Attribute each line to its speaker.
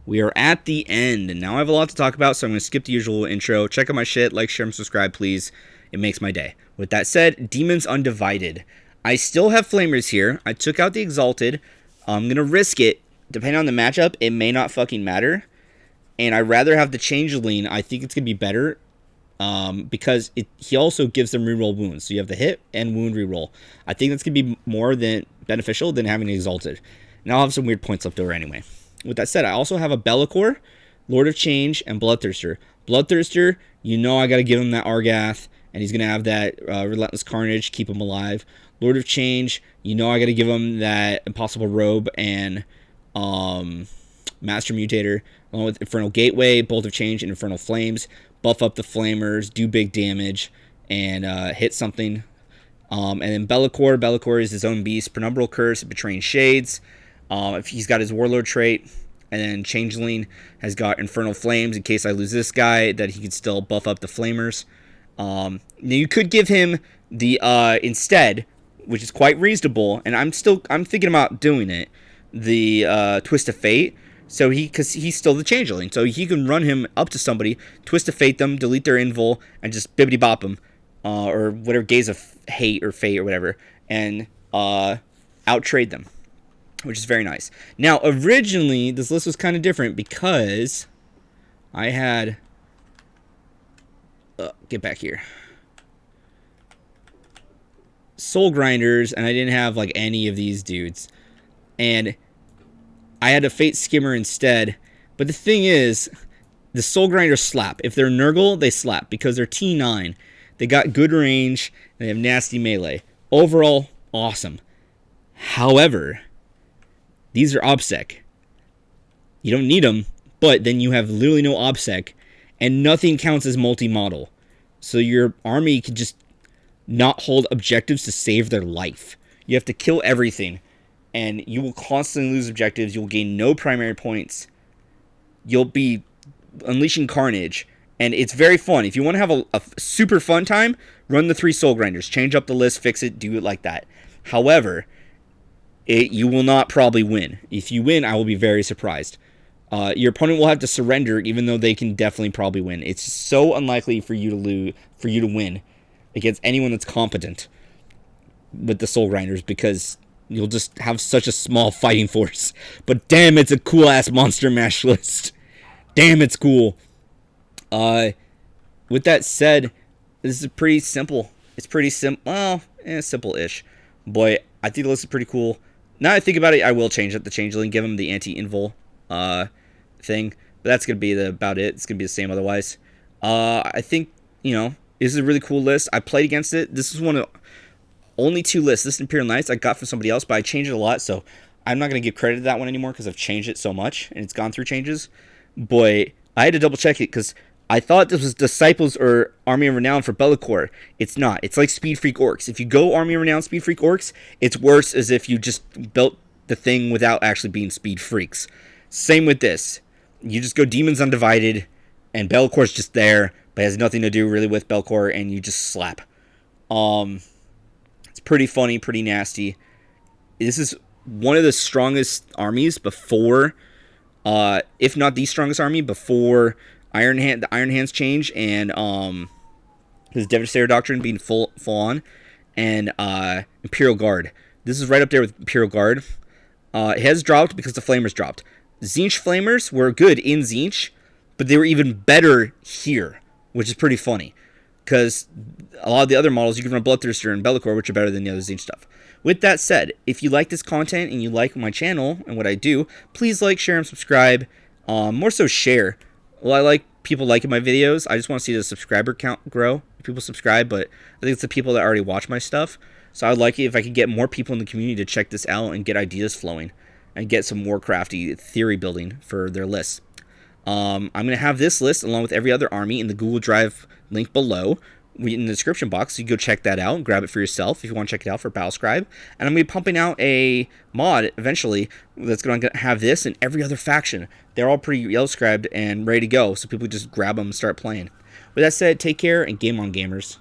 Speaker 1: we are at the end, and now I have a lot to talk about, so I'm going to skip the usual intro. Check out my shit, like, share, and subscribe, please. It makes my day. With that said, Demons Undivided. I still have Flamers here. I took out the Exalted. I'm going to risk it. Depending on the matchup, it may not fucking matter. And I'd rather have the changeling. I think it's going to be better. Because he also gives them reroll wounds. So you have the hit and wound reroll. I think that's going to be more than beneficial than having an Exalted. And I'll have some weird points left over anyway. With that said, I also have a Be'lakor, Lord of Change, and Bloodthirster. Bloodthirster, you know I got to give him that Argath, and he's going to have that Relentless Carnage, keep him alive. Lord of Change, you know I got to give him that Impossible Robe and Master Mutator, along with Infernal Gateway, Bolt of Change, and Infernal Flames. Buff up the Flamers, do big damage, and hit something. And then Be'lakor is his own beast. Penumbral Curse, Betraying Shades. If he's got his Warlord trait. And then Changeling has got Infernal Flames in case I lose this guy, that he could still buff up the Flamers. Now you could give him the instead, which is quite reasonable, and I'm thinking about doing it, the Twist of Fate. So because he's still the Changeling, so he can run him up to somebody, Twist of Fate them, delete their invul, and just bibbity bop them, or whatever, Gaze of Hate or Fate or whatever, and out trade them, which is very nice. Now originally this list was kind of different because I had get back here, Soul Grinders, and I didn't have like any of these dudes, and I had a Fate Skimmer instead. But the thing is, the Soul Grinders slap. If they're Nurgle, they slap because they're T9. They got good range, and they have nasty melee. Overall, awesome. However, these are OBSEC. You don't need them, but then you have literally no OBSEC, and nothing counts as multi-model. So your army can just not hold objectives to save their life. You have to kill everything, and you will constantly lose objectives. You'll gain no primary points. You'll be unleashing carnage, and it's very fun. If you want to have a super fun time, run the 3 Soul Grinders. Change up the list, fix it, do it like that. However, you will not probably win. If you win, I will be very surprised. Your opponent will have to surrender, even though they can definitely probably win. It's so unlikely for you to win against anyone that's competent with the Soul Grinders, because you'll just have such a small fighting force. But damn, it's a cool-ass monster mash list. Damn, it's cool. With that said, this is pretty simple. It's pretty simple. Well, simple-ish. But I think the list is pretty cool. Now I think about it, I will change it. The Changeling, give him the anti-invul thing. But that's going to be about it. It's going to be the same otherwise. I think, this is a really cool list. I played against it. This is one of only 2 lists. This Imperial Knights I got from somebody else, but I changed it a lot, so I'm not going to give credit to that one anymore because I've changed it so much, and it's gone through changes. But I had to double check it because I thought this was Disciples or Army of Renown for Be'lakor. It's not. It's like Speed Freak Orcs. If you go Army of Renown, Speed Freak Orcs, it's worse as if you just built the thing without actually being Speed Freaks. Same with this. You just go Demons Undivided, and Be'lakor's just there, but has nothing to do really with Be'lakor, and you just slap. It's pretty funny, pretty nasty. This is one of the strongest armies before, if not the strongest army, before the Iron Hands change and his Devastator Doctrine being full on, and Imperial Guard. This is right up there with Imperial Guard. It has dropped because the Flamers dropped. Tzeentch Flamers were good in Tzeentch, but they were even better here, which is pretty funny. Because a lot of the other models, you can run Bloodthirster and Be'lakor, which are better than the other Tzeentch stuff. With that said, if you like this content and you like my channel and what I do, please like, share, and subscribe. More so share. Well, I like people liking my videos. I just want to see the subscriber count grow. People subscribe, but I think it's the people that already watch my stuff. So I'd like it if I could get more people in the community to check this out and get ideas flowing and get some Warcrafty theory building for their lists. I'm going to have this list along with every other army in the Google Drive link below in the description box, so you go check that out and grab it for yourself if you want to check it out for Battlescribe. And I'm going to be pumping out a mod eventually that's going to have this and every other faction. They're all pretty yellow scribed and ready to go, so people just grab them and start playing. With that said, take care and game on, gamers.